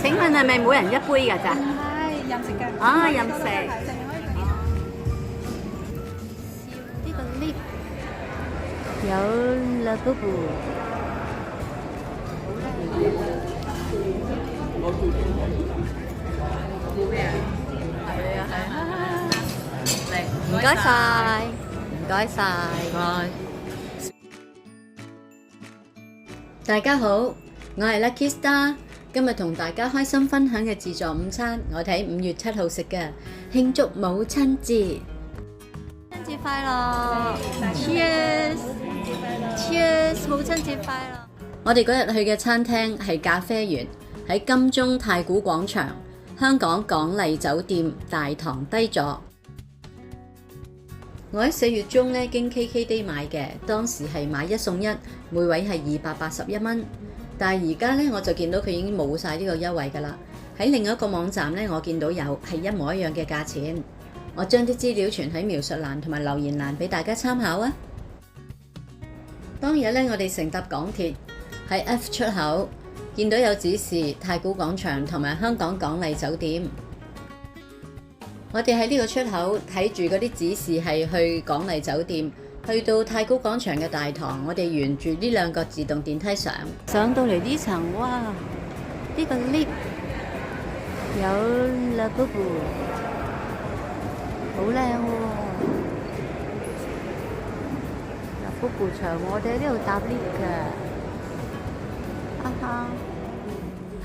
請問係咪每人一杯㗎咋？係任食嘅。啊，任食。係上面可以睇。呢個 lift 有 Labubu。唔該晒，唔該晒。大家好，我係 Lucky Star，今日同大家開心分享嘅自助午餐，我哋喺5月7號食嘅，慶祝母親節。母親節快樂 ！Cheers！Cheers！母親節快樂！我哋嗰日去嘅餐廳係咖啡園，喺金鐘太古廣場，香港港麗酒店大堂低座。我喺4月中咧經 KKday 買嘅，當時係買1送1，每位係281蚊。但係而家咧我就見到佢已經冇晒呢個優惠㗎啦。喺另一個網站咧，我見到有係一模一樣嘅價錢。我將啲資料存喺描述欄同埋留言欄俾大家參考啊！當日咧，我哋乘搭港鐵喺 F 出口，見到有指示太古廣場同埋香港港麗酒店。我哋喺呢個出口睇住嗰啲指示係去港麗酒店，去到太古廣場嘅大堂，我哋沿住呢2個自動電梯上到嚟呢層，哇！呢個 lift 有 Labubu， 好靚喎！Labubu 場，我哋喺呢度搭 lift 嘅。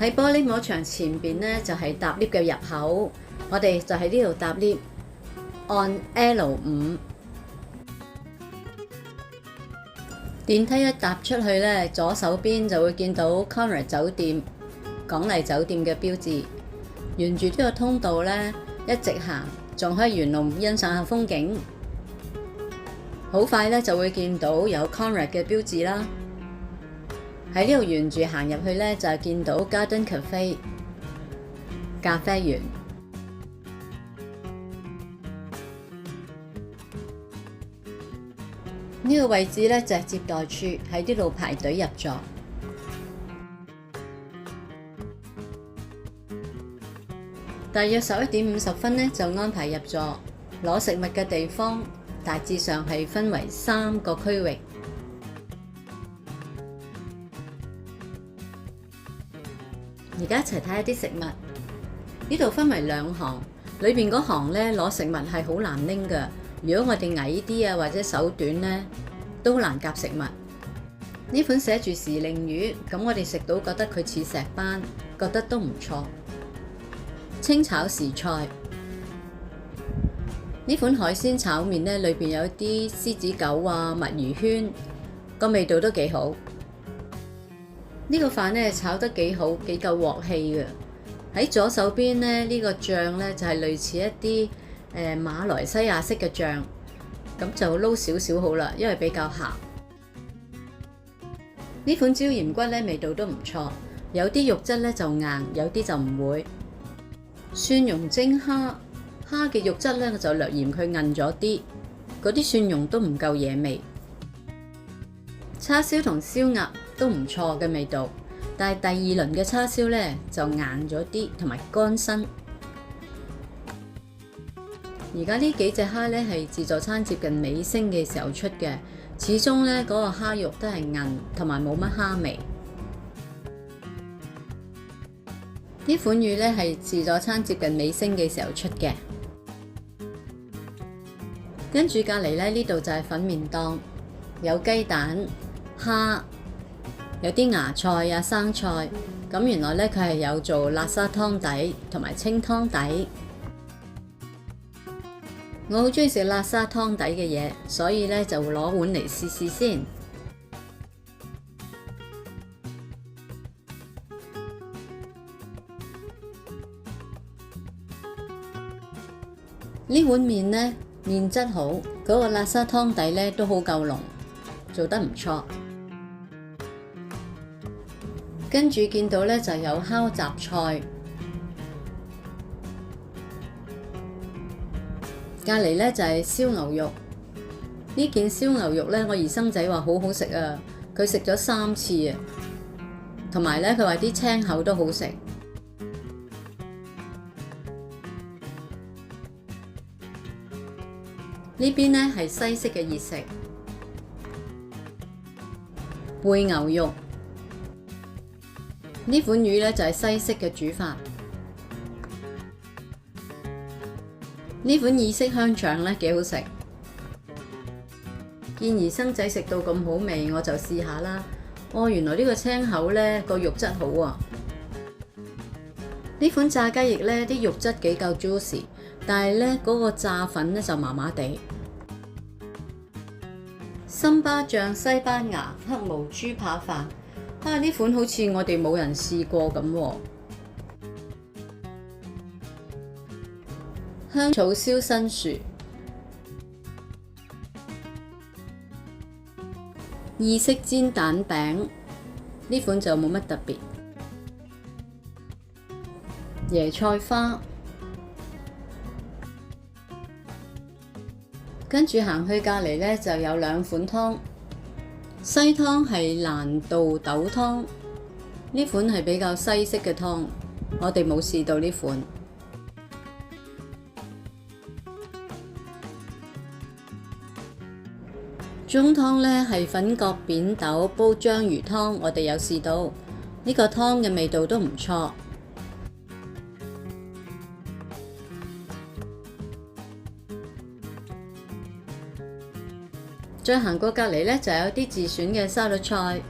喺玻璃幕牆前邊呢，就係搭 lift 嘅入口。我哋就喺呢度搭 lift， 按 L5。電梯一踏出去呢，左手邊就會見到 Conrad 酒店、港麗酒店嘅標誌。沿住呢個通道呢，一直行，仲可以沿路欣賞下風景。好快呢，就會見到有 Conrad 嘅標誌啦。喺呢度沿住行入去呢，就係見到 Garden Cafe 咖啡園。呢個位置呢，就係接待處，喺呢度排隊入座。大約11點50分呢，就安排入座。攞食物嘅地方大致上係分為3個區域。而家一齊睇下啲食物。呢度分為2行，裏邊嗰行呢，攞食物係好難拎㗎。如果我哋矮啲啊，或者手短呢，都難夾食物。呢款寫住時令魚，咁我哋食到覺得佢似石斑，覺得都唔錯。清炒時菜，呢款海鮮炒麵呢，裏邊有啲獅子狗啊、墨魚圈，個味道都幾好。呢個飯呢，炒得幾好，幾夠鑊氣嘅。喺左手邊呢，呢個醬呢，就係類似一啲馬來西亞式嘅醬，咁就撈少少好啦，因為比較鹹。呢款椒鹽骨咧味道都唔錯，有啲肉質咧就硬，有啲就唔會。蒜蓉蒸蝦，蝦嘅肉質咧我就略嫌佢韌咗啲，嗰啲蒜蓉都唔夠野味。叉燒同燒鴨都唔錯嘅味道，但係第2輪嘅叉燒咧就硬咗啲，同埋乾身。而家呢幾隻蝦咧係自助餐接近尾聲嘅時候出嘅，始終咧嗰個蝦肉都係韌，同埋冇乜蝦味。呢款魚咧係自助餐接近尾聲嘅時候出嘅。跟住隔離咧呢度就係粉麵檔，有雞蛋、蝦，有啲芽菜啊、生菜。咁原來咧佢係有做辣沙湯底同埋清湯底。我好中意食辣沙湯底嘅嘢，所以咧就攞碗嚟試試先。呢碗麵呢，麵質好，嗰個辣沙湯底咧都好夠濃，做得唔錯。跟住見到咧就有烤雜菜。隔離咧就係燒牛肉，呢件燒牛肉咧，我姨甥仔話好好食啊，佢食咗3次啊，同埋咧佢話啲青口都好食。呢邊呢係西式嘅熱食，貝牛肉。呢款魚呢就係西式嘅煮法。呢款意式香腸呢幾好食，見兒生仔食到咁好味，我就試下啦。原來呢個青口呢個肉質好啊！呢款炸雞翼呢啲肉質幾夠 juicy， 但係呢嗰個炸粉呢就麻麻地。參巴醬西班牙黑毛豬扒飯，呢款好似我哋冇人試過咁喎。香草燒新薯，意式煎蛋餅，呢款就冇乜特別。椰菜花，跟住行去隔離呢就有兩款湯，西湯係蘭道豆湯，呢款係比較西式嘅湯，我哋冇試到呢款。中湯呢係粉角扁豆煲章魚湯，我哋有試到，呢個湯嘅味道都唔錯。再行過隔離呢，就有啲自選嘅沙律菜，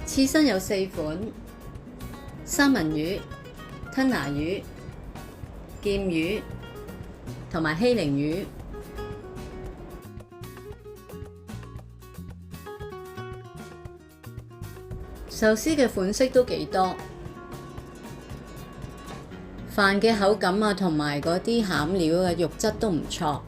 刺身有4款。三文魚、吞拿魚、劍魚同埋希靈魚。壽司嘅款式都幾多，飯嘅口感啊同埋嗰啲餡料嘅肉質都唔錯。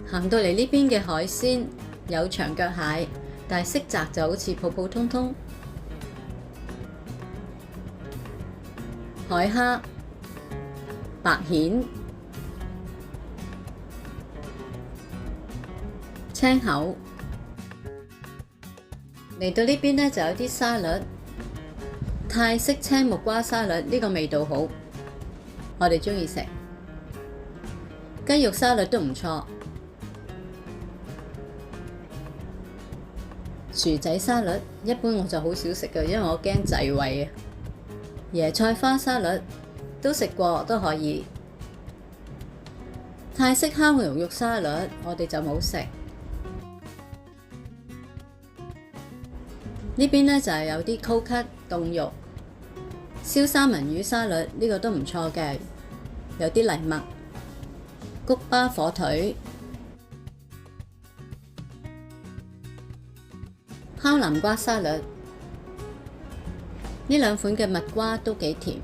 行到嚟呢邊嘅海鮮有長腳蟹，但係色澤就好似普普通通。海蝦、白蜆、青口。嚟到呢邊呢就有啲沙律，泰式青木瓜沙律，呢個味道好，我哋鍾意食。雞肉沙律都唔錯。薯仔沙律一般我就好少食嘅，因為我驚滯胃啊。椰菜花沙律都食過，都可以。泰式烤牛肉沙律我哋就冇食。呢邊呢就係有啲 cold cut 凍肉，燒三文魚沙律呢個都唔錯嘅，有啲藜麥、菊巴火腿。烤南瓜沙律，呢兩款嘅蜜瓜都幾甜。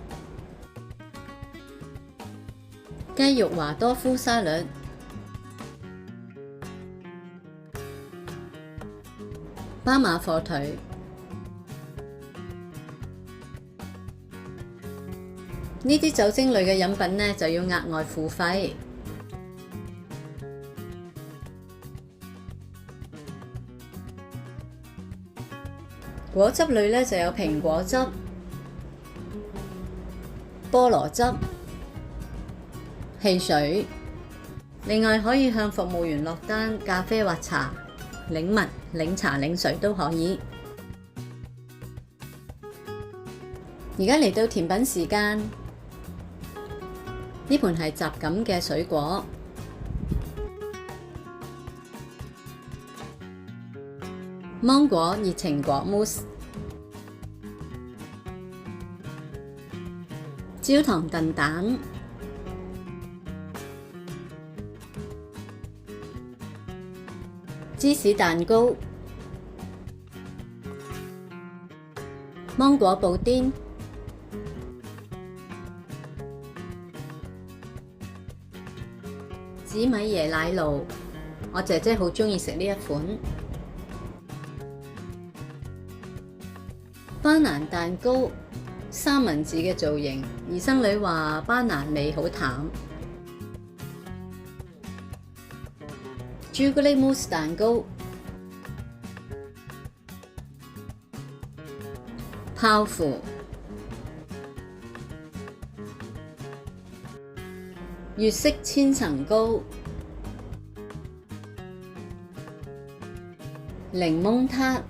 雞肉華多夫沙律，巴馬火腿。呢啲酒精類嘅飲品呢，就要額外付費。果汁類呢就有蘋果汁、菠蘿汁、汽水，另外可以向服務員落單咖啡或茶、檸蜜、檸茶、檸水都可以。而家嚟到甜品時間，呢盤係雜錦嘅水果。芒果熱情果 mousse、焦糖燉蛋、芝士蛋糕、芒果布甸、紫米椰奶酪，我姐姐好鍾意食呢一款。班蘭蛋糕，三文治嘅造型，兒生女話班蘭味好淡。朱古力慕斯蛋糕，泡芙，粵式千層糕，檸檬撻，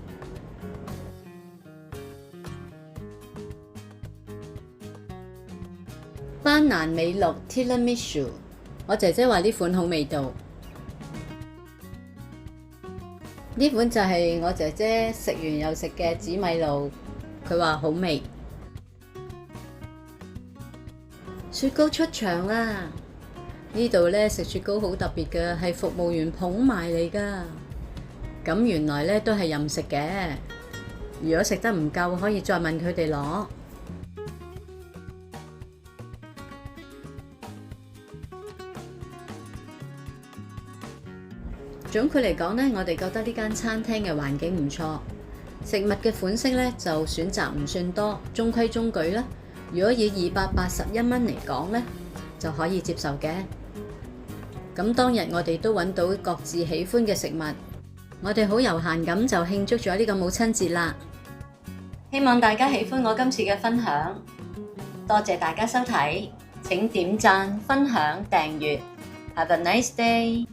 班蘭美祿 Tiramisu， 我姐姐話呢款好味道。呢款就係我姐姐食完又食嘅紫米露，佢話好味。雪糕出場啦！呢度呢食雪糕好特別嘅，係服務員捧埋嚟㗎。咁原來呢都係任食嘅。如果食得唔夠，可以再問佢哋攞。總括嚟講呢，我哋覺得呢間餐廳嘅環境唔錯，食物嘅款式呢就選擇唔算多，中規中矩啦。如果以281蚊嚟講呢，就可以接受嘅。咁當日我哋都揾到各自喜歡嘅食物，我哋好悠閒咁就慶祝咗呢個母親節啦。希望大家喜歡我今次嘅分享，多謝大家收睇，請點讚、分享、訂閱。Have a nice day！